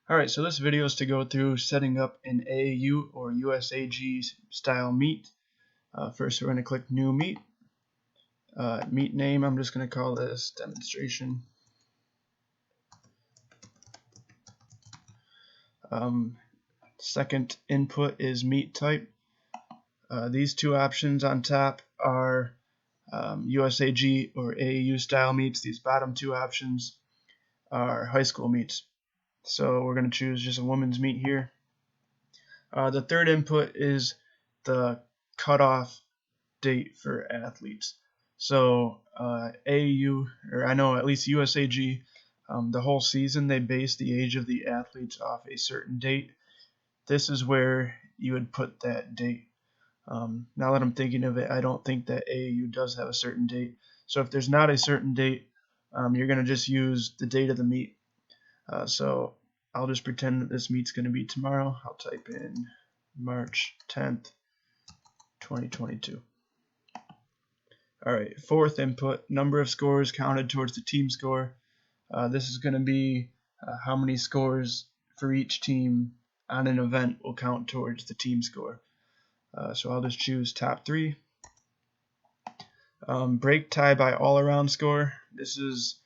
Alright, so this video is to go through setting up an AAU or USAG style meet. First we're going to click New Meet. Meet name, I'm just going to call this Demonstration. Second input is meet type. These two options on top are USAG or AAU style meets. These bottom two options are high school meets. So we're going to choose just a women's meet here. The third input is the cutoff date for athletes. So AAU, or I know at least USAG, the whole season they base the age of the athletes off a certain date. This is where you would put that date. Now that I'm thinking of it, I don't think that AAU does have a certain date. So if there's not a certain date, you're going to just use the date of the meet. So I'll just pretend that this meet's going to be tomorrow. I'll type in March 10th, 2022. Alright, fourth input, number of scores counted towards the team score. This is going to be how many scores for each team on an event will count towards the team score. So I'll just choose top 3. Break tie by all around score. This is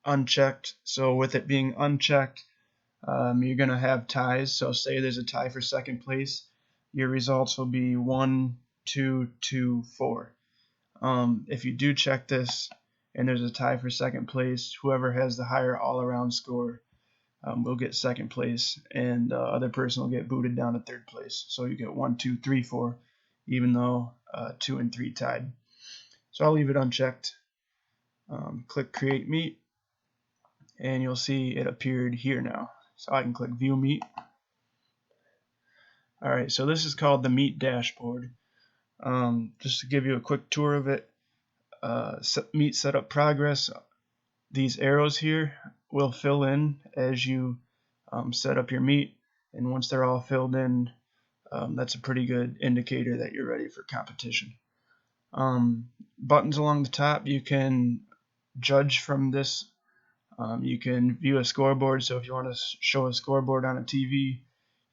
unchecked. So with it being unchecked, you're going to have ties. So say there's a tie for second place, your results will be 1, 2, 2, 4. If you do check this and there's a tie for second place, whoever has the higher all-around score will get second place, and the other person will get booted down to third place. So you get 1, 2, 3, 4, even though 2 and 3 tied. So I'll leave it unchecked. Click Create Meet, and you'll see it appeared here now. So I can click View Meet. Alright, so this is called the Meet Dashboard. Just to give you a quick tour of it, Meet Setup Progress. These arrows here will fill in as you set up your meet, and once they're all filled in, that's a pretty good indicator that you're ready for competition. Buttons along the top, you can judge from this. You can view a scoreboard, so if you want to show a scoreboard on a TV,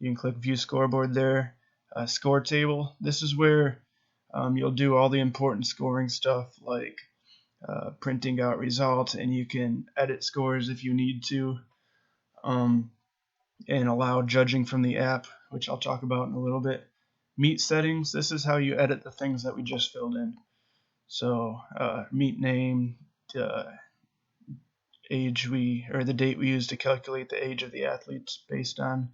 you can click View Scoreboard there. Score Table, this is where you'll do all the important scoring stuff like printing out results, and you can edit scores if you need to, and allow judging from the app, which I'll talk about in a little bit. Meet settings, this is how you edit the things that we just filled in. So meet name, age the date we use to calculate the age of the athletes based on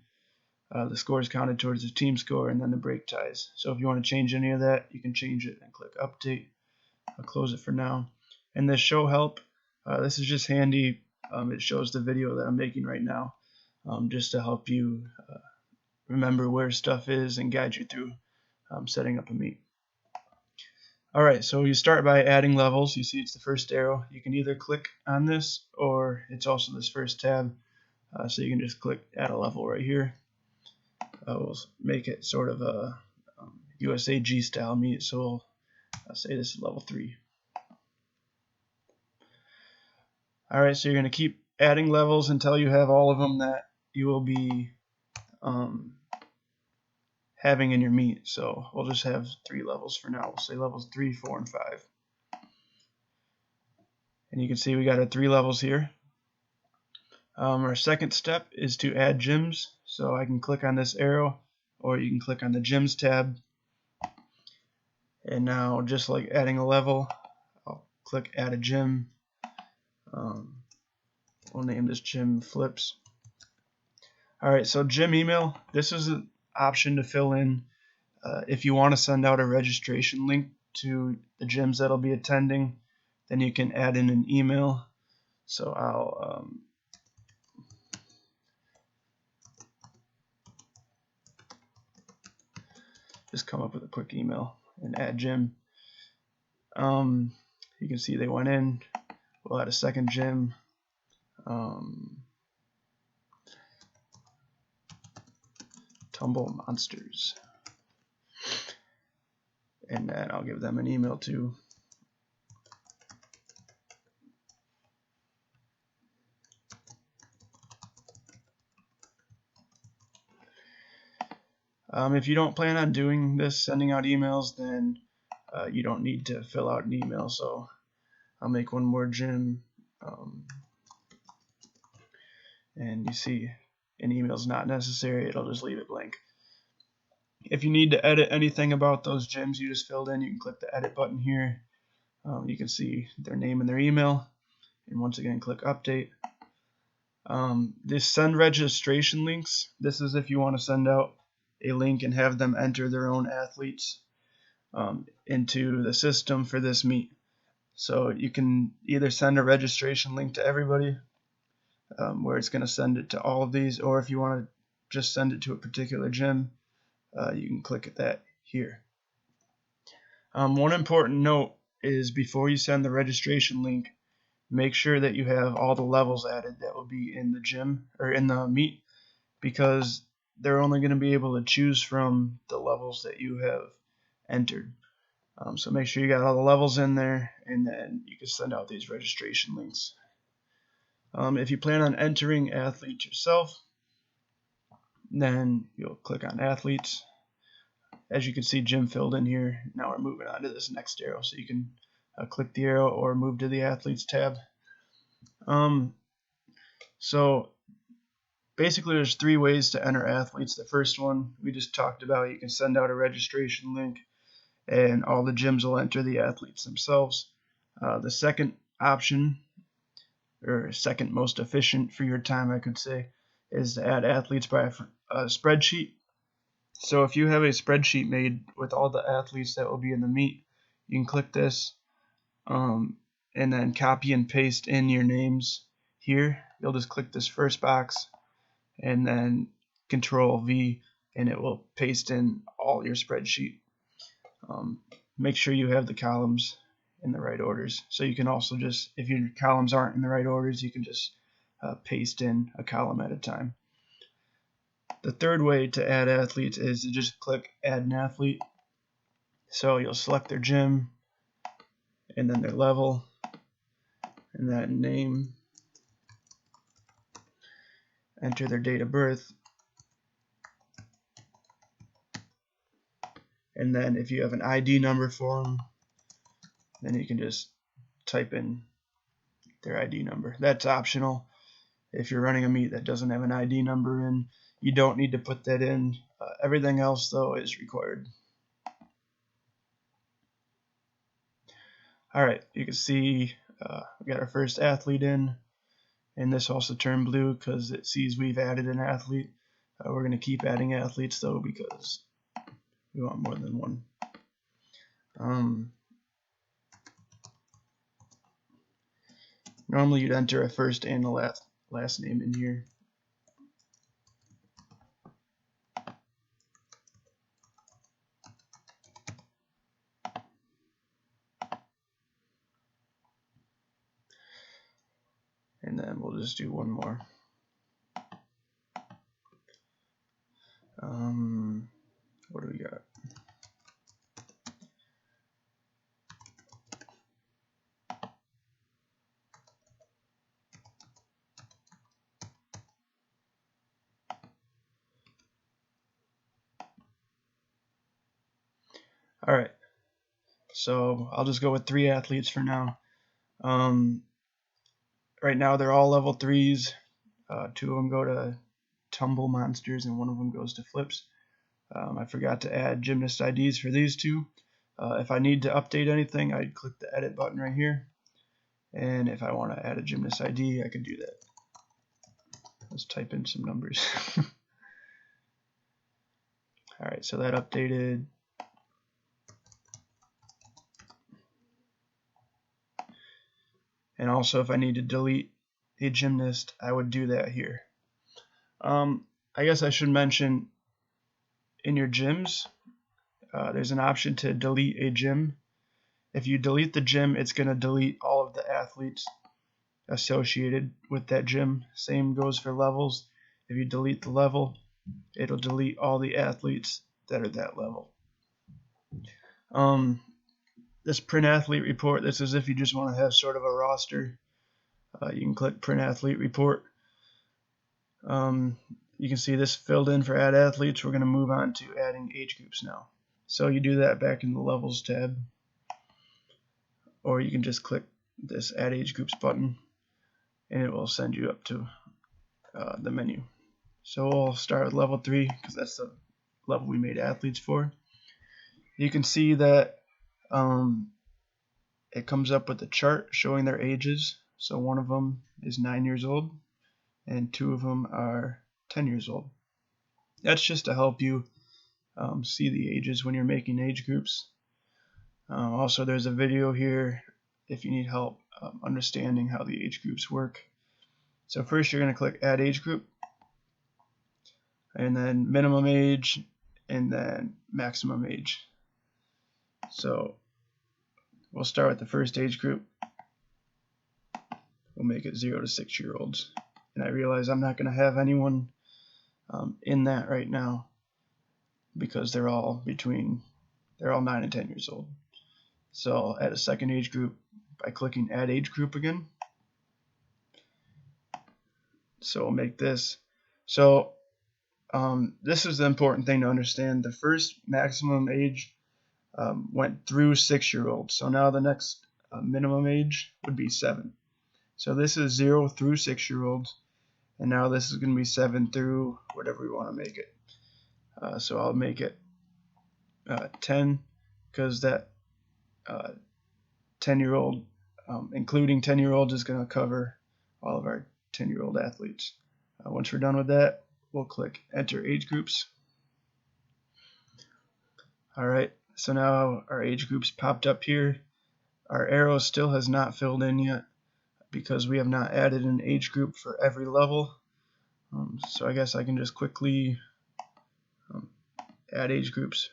the scores counted towards the team score, and then the break ties. So if you want to change any of that, you can change it and click update. I'll close it for now. And this show help, this is just handy. It shows the video that I'm making right now, just to help you remember where stuff is and guide you through setting up a meet. Alright, so you start by adding levels. You see it's the first arrow. You can either click on this, or it's also this first tab. So you can just click add a level right here. We'll make it sort of a USAG style meet, so I'll say this is level 3. Alright, so you're going to keep adding levels until you have all of them that you will be having in your meet. So we'll just have 3 levels for now. We'll say levels 3, 4, and 5. And you can see we got our 3 levels here. Our second step is to add gyms. So I can click on this arrow, or you can click on the gyms tab. And now, just like adding a level, I'll click add a gym. We'll name this gym Flips. Alright, so gym email, this is an option to fill in if you want to send out a registration link to the gyms that'll be attending, then you can add in an email. So I'll just come up with a quick email and add gym. You can see they went in. We'll add a second gym. Tumble Monsters. And then I'll give them an email too. If you don't plan on doing this, sending out emails, then you don't need to fill out an email. So I'll make one more gym, and you see an email is not necessary. It'll just leave it blank. If you need to edit anything about those gyms you just filled in, you can click the edit button here. You can see their name and their email, and once again click update. This send registration links, this is if you want to send out a link and have them enter their own athletes into the system for this meet. So you can either send a registration link to everybody, where it's going to send it to all of these, or if you want to just send it to a particular gym, you can click that here. One important note is before you send the registration link, make sure that you have all the levels added that will be in the gym or in the meet, because they're only going to be able to choose from the levels that you have entered. So make sure you got all the levels in there, and then you can send out these registration links. If you plan on entering athletes yourself, then you'll click on athletes. As you can see, gym filled in here. Now we're moving on to this next arrow, so you can click the arrow or move to the athletes tab. So basically there's 3 ways to enter athletes. The first one we just talked about, you can send out a registration link and all the gyms will enter the athletes themselves. The second option, or second most efficient for your time, I could say, is to add athletes by a spreadsheet. So if you have a spreadsheet made with all the athletes that will be in the meet, you can click this and then copy and paste in your names here. You'll just click this first box and then Control V, and it will paste in all your spreadsheet. Make sure you have the columns in the right orders. So you can also just, if your columns aren't in the right orders, you can just paste in a column at a time. The third way to add athletes is to just click Add an Athlete. So you'll select their gym, and then their level, and then name, enter their date of birth, and then if you have an ID number for them, then you can just type in their ID number. That's optional. If you're running a meet that doesn't have an ID number in, you don't need to put that in. Everything else, though, is required. Alright, you can see we got our first athlete in, and this also turned blue because it sees we've added an athlete. We're going to keep adding athletes, though, because we want more than one. Normally you'd enter a first and a last name in here. And then we'll just do one more. What do we got? All right, so I'll just go with 3 athletes for now. Right now they're all level 3s. 2 of them go to tumble monsters and 1 of them goes to flips. I forgot to add gymnast IDs for these 2. If I need to update anything, I'd click the edit button right here, and if I want to add a gymnast ID, I can do that. Let's type in some numbers. Alright, so that updated. And also, if I need to delete a gymnast, I would do that here. I guess I should mention, in your gyms, there's an option to delete a gym. If you delete the gym, it's going to delete all of the athletes associated with that gym. Same goes for levels. If you delete the level, it'll delete all the athletes that are that level. This print athlete report, this is if you just want to have sort of a roster. You can click print athlete report. You you can see this filled in for add athletes. We're going to move on to adding age groups now. So you do that back in the levels tab, or you can just click this add age groups button and it will send you up to the menu. So we'll start with level 3 because that's the level we made athletes for. You can see that it comes up with a chart showing their ages. So one of them is 9 years old and 2 of them are 10 years old. That's just to help you see the ages when you're making age groups. Also, there's a video here if you need help understanding how the age groups work. So first you're going to click add age group, and then minimum age, and then maximum age. So we'll start with the first age group. We'll make it 0 to 6 year olds. And I realize I'm not going to have anyone in that right now because they're all 9 and 10 years old. So I'll add a second age group by clicking add age group again. So we'll make this. So this is the important thing to understand. The first maximum age went through 6 year olds. So now the next minimum age would be 7. So this is 0 through 6 year olds. And now this is going to be 7 through whatever we want to make it. So I'll make it 10 because that 10-year-old, including 10-year-olds, is going to cover all of our 10-year-old athletes. Once we're done with that, we'll click enter age groups. Alright, so now our age groups popped up here. Our arrow still has not filled in yet because we have not added an age group for every level. So I guess I can just quickly add age groups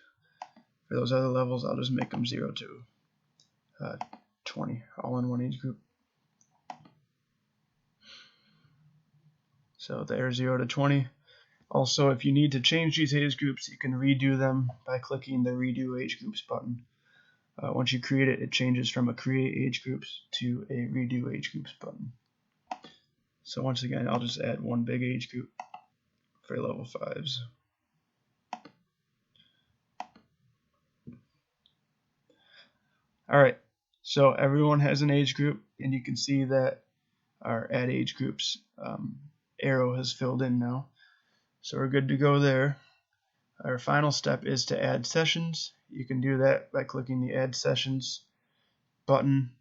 for those other levels. I'll just make them 0 to 20, all in one age group. So they're 0 to 20. Also, if you need to change these age groups, you can redo them by clicking the redo age groups button. Once you create it, it changes from a create age groups to a redo age groups button. So once again, I'll just add one big age group for level 5s. Alright, so everyone has an age group, and you can see that our add age groups arrow has filled in now. So we're good to go there. Our final step is to add sessions. You can do that by clicking the add sessions button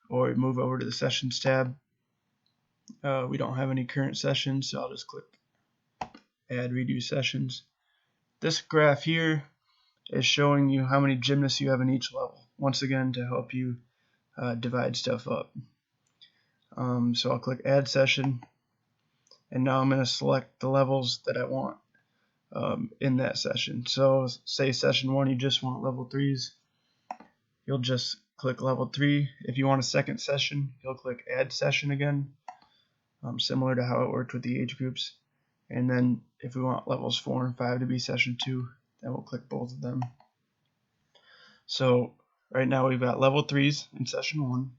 or move over to the sessions tab. We don't have any current sessions, so I'll just click add redo sessions. This graph here is showing you how many gymnasts you have in each level, once again to help you divide stuff up. So I'll click add session, and now I'm going to select the levels that I want in that session. So say session 1 you just want level 3s, you'll just click level 3. If you want a second session, you'll click add session again, similar to how it worked with the age groups. And then if we want levels 4 and 5 to be session 2, then we'll click both of them. So right now we've got level 3s in session 1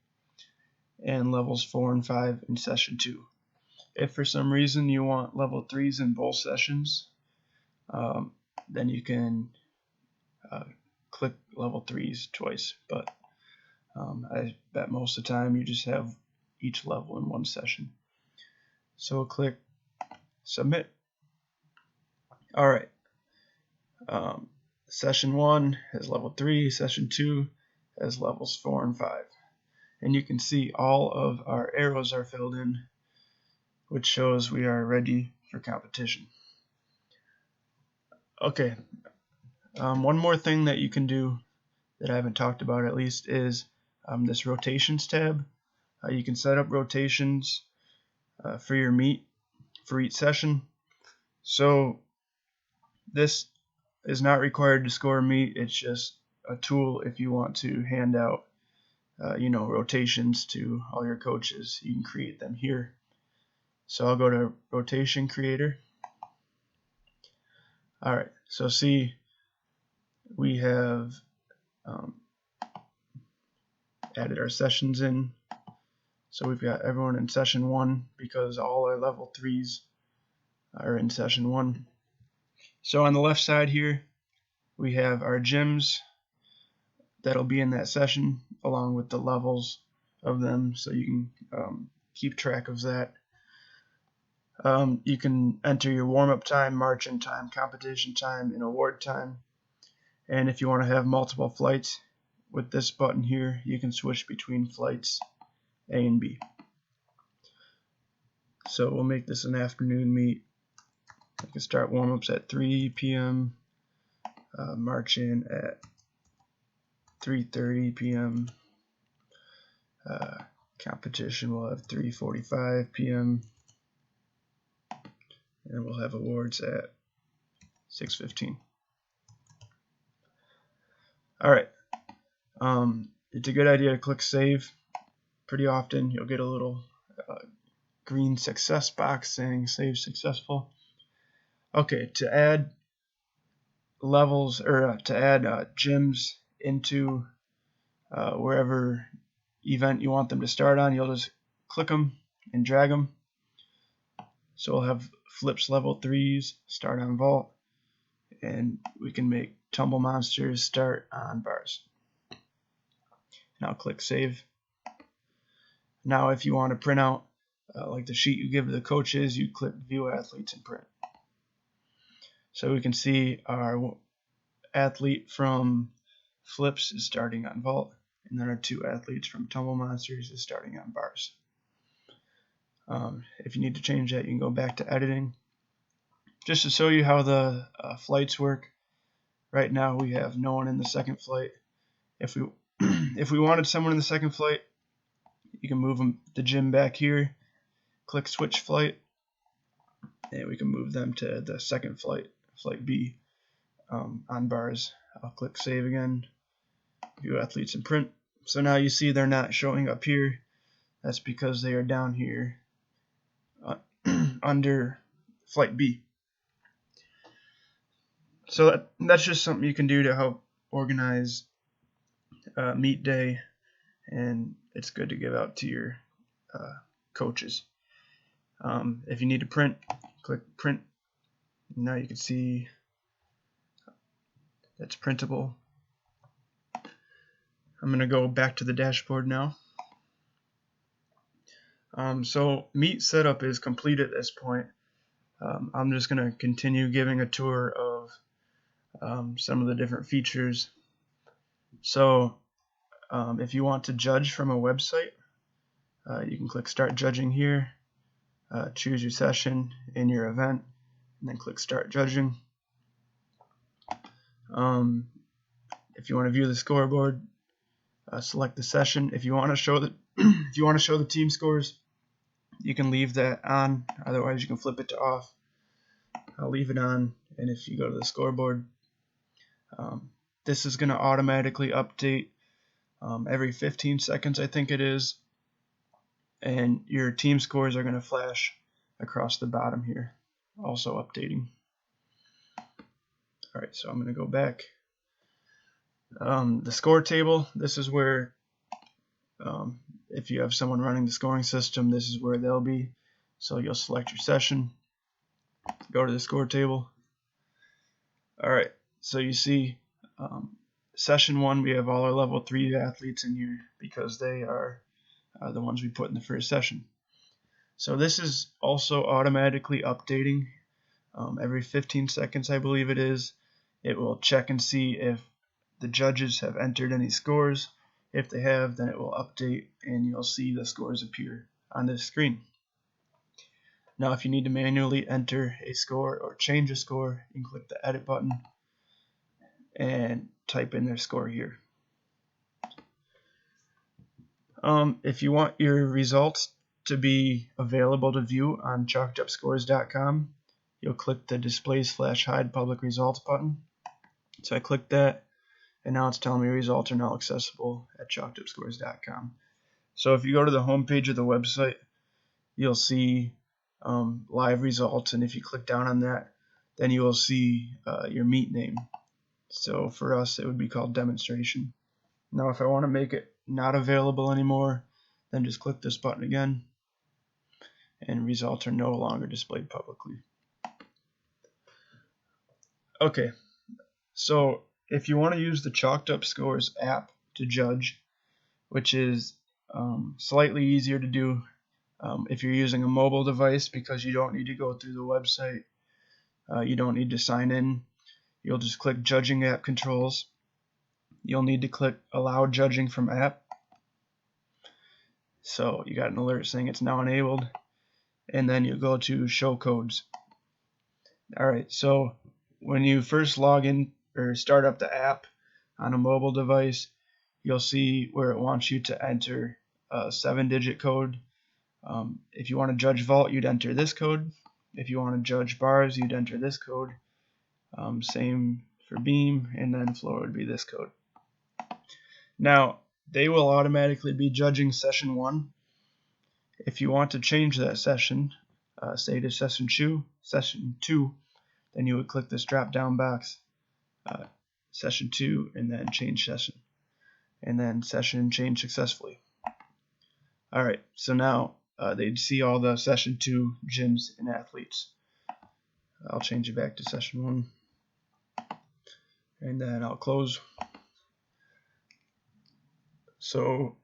and levels 4 and 5 in session 2. If for some reason you want level 3s in both sessions, then you can click level 3s twice, but I bet most of the time you just have each level in one session. So we'll click submit. Alright, session 1 has level 3, session 2 has levels 4 and 5. And you can see all of our arrows are filled in, which shows we are ready for competition. Okay, one more thing that you can do that I haven't talked about at least is this rotations tab. You can set up rotations for your meet for each session. So this is not required to score a meet. It's just a tool if you want to hand out rotations to all your coaches. You can create them here. So I'll go to rotation creator. Alright, so see we have added our sessions in. So we've got everyone in session 1 because all our level 3s are in session 1. So on the left side here, we have our gyms that'll be in that session, along with the levels of them, so you can keep track of that. You can enter your warm-up time, march-in time, competition time, and award time. And if you want to have multiple flights, with this button here, you can switch between flights A and B. So we'll make this an afternoon meet. I can start warm-ups at 3 p.m., march in at 3:30 p.m., competition will have 3:45 p.m., and we'll have awards at 6:15. Alright, it's a good idea to click save. Pretty often you'll get a little green success box saying save successful. Okay, to add levels, or to add gyms into wherever event you want them to start on, you'll just click them and drag them. So we'll have flips level 3s start on vault, and we can make tumble monsters start on bars. Now click save. Now if you want to print out like the sheet you give to the coaches, you click view athletes and print. So we can see our athlete from flips is starting on vault, and then our 2 athletes from tumble monsters is starting on bars. If you need to change that, you can go back to editing. Just to show you how the flights work, right now we have no one in the second flight. If we if we wanted someone in the second flight, you can move the gym back here, click switch flight, and we can move them to the second flight, flight B, on bars. I'll click save again, view athletes and print. So now you see they're not showing up here. That's because they are down here under flight B. So that's just something you can do to help organize meet day, and it's good to give out to your coaches. If you need to print, click print. Now you can see that's printable. I'm going to go back to the dashboard now. So meet setup is complete at this point. I'm just going to continue giving a tour of some of the different features. So if you want to judge from a website, you can click start judging here, choose your session in your event, and then click start judging. If you want to view the scoreboard, select the session. If you want to show the team scores, you can leave that on. Otherwise, you can flip it to off. I'll leave it on, and if you go to the scoreboard, this is going to automatically update every 15 seconds, I think it is, and your team scores are going to flash across the bottom here, also updating. Alright, so I'm going to go back. The score table, this is where if you have someone running the scoring system, this is where they'll be. So you'll select your session, go to the score table. Alright, so you see session 1, we have all our level 3 athletes in here because they are the ones we put in the first session. So this is also automatically updating every 15 seconds, I believe it is. It will check and see if the judges have entered any scores. If they have, then it will update and you'll see the scores appear on this screen. Now if you need to manually enter a score or change a score, you can click the edit button and type in their score here. If you want your results to be available to view on chalkedupscores.com, you'll click the display/hide public results button. So I clicked that, and now it's telling me results are now accessible at chalkedupscores.com. So if you go to the home page of the website, you'll see live results, and if you click down on that, then you will see your meet name. So for us, it would be called demonstration. Now if I want to make it not available anymore, then just click this button again, and results are no longer displayed publicly. Okay, so if you want to use the Chalked Up Scores app to judge, which is slightly easier to do if you're using a mobile device, because you don't need to go through the website, you don't need to sign in. You'll just click Judging App Controls. You'll need to click Allow Judging from App. So you got an alert saying it's now enabled, and then you go to Show Codes. Alright, so when you first log in or start up the app on a mobile device, you'll see where it wants you to enter a 7-digit code. If you want to judge vault, you'd enter this code. If you want to judge bars, you'd enter this code. Same for beam, and then floor would be this code. Now, they will automatically be judging session 1. If you want to change that session, say to session 2, then you would click this drop down box, session 2, and then change session, and then session change successfully. Alright, so now they'd see all the session 2 gyms and athletes. I'll change it back to session 1, and then I'll close. So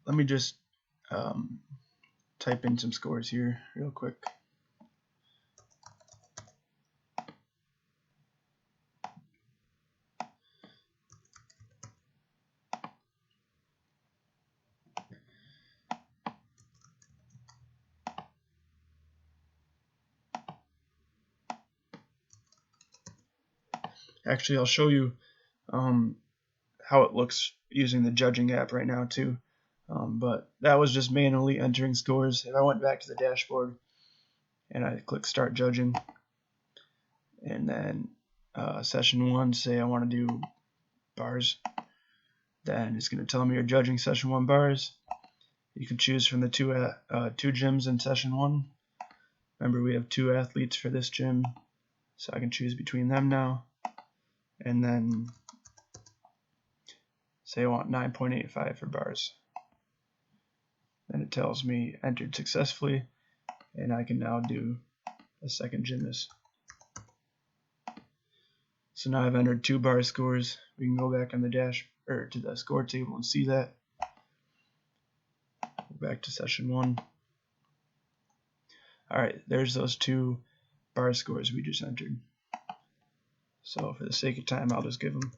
let me just type in some scores here real quick. Actually, I'll show you how it looks using the judging app right now too. But that was just manually entering scores. If I went back to the dashboard and I click Start Judging, and then session 1, say I want to do bars, then it's going to tell me you're judging session 1 bars. You can choose from the two gyms in session 1. Remember, we have 2 athletes for this gym, so I can choose between them now. And then say I want 9.85 for bars. Then it tells me entered successfully, and I can now do a second gymnast. So now I've entered 2 bar scores. We can go back on the to the score table and see that. Go back to session 1. Alright, there's those 2 bar scores we just entered. So for the sake of time, I'll just give them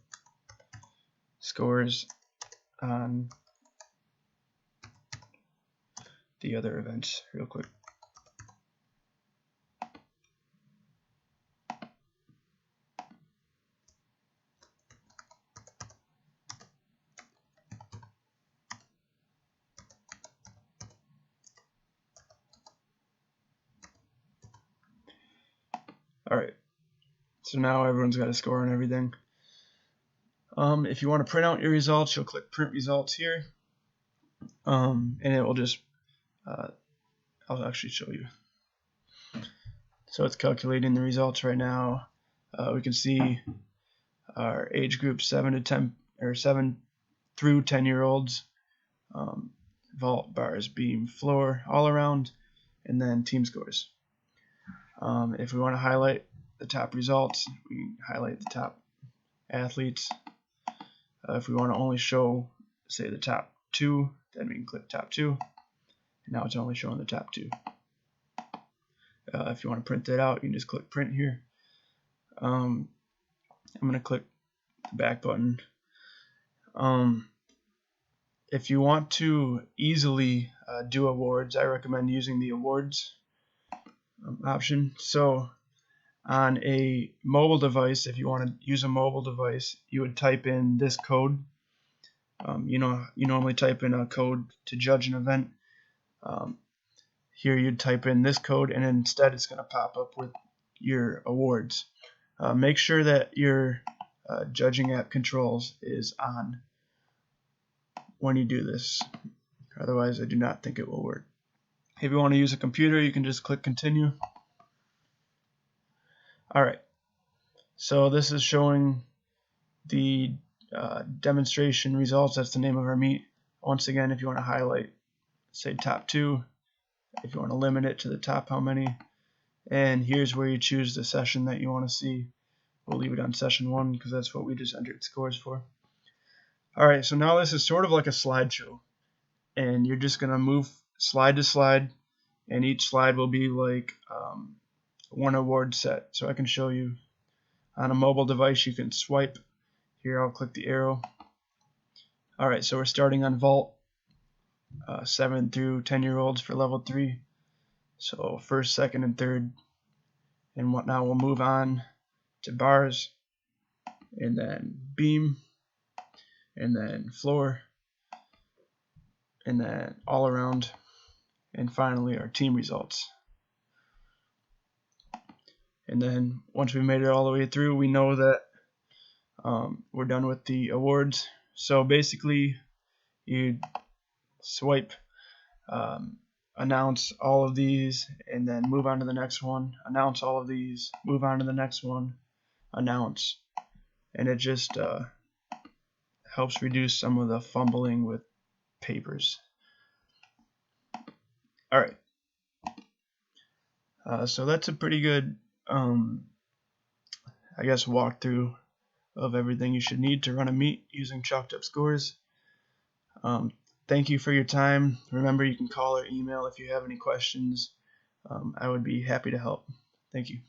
scores on the other events real quick. Alright, so now everyone's got a score on everything. If you want to print out your results, you'll click Print Results here, and it will just, I'll actually show you. So it's calculating the results right now. We can see our age group 7 to 10 or 7 through 10-year-olds, vault, bars, beam, floor, all around, and then team scores. If we want to highlight the top results, we can highlight the top athletes. If we want to only show, say, the top 2, then we can click top 2. And now it's only showing the top 2. If you want to print that out, you can just click print here. I'm going to click the back button. If you want to easily do awards, I recommend using the awards option. So on a mobile device, if you want to use a mobile device, you would type in this code. You normally type in a code to judge an event. Here you'd type in this code, and instead it's going to pop up with your awards. Make sure that your judging app controls is on when you do this. Otherwise, I do not think it will work. If you want to use a computer, you can just click continue. Alright, so this is showing the demonstration results. That's the name of our meet. Once again, if you want to highlight, say, top 2, if you want to limit it to the top how many, and here's where you choose the session that you want to see, we'll leave it on session 1 because that's what we just entered scores for. Alright, so now this is sort of like a slideshow, and you're just going to move slide to slide, and each slide will be like one award set. So I can show you on a mobile device. You can swipe here. I'll click the arrow. Alright, so we're starting on vault, 7 through 10-year-olds for level 3. So first, second, and third. And now we'll move on to bars, and then beam, and then floor, and then all around, and finally our team results. And then once we made it all the way through, we know that we're done with the awards. So basically, you swipe, announce all of these, and then move on to the next one, announce all of these, move on to the next one, announce, and it just helps reduce some of the fumbling with papers. Alright, so that's a pretty good I guess walkthrough of everything you should need to run a meet using chalked up scores. Thank you for your time. Remember, you can call or email if you have any questions. I would be happy to help. Thank you.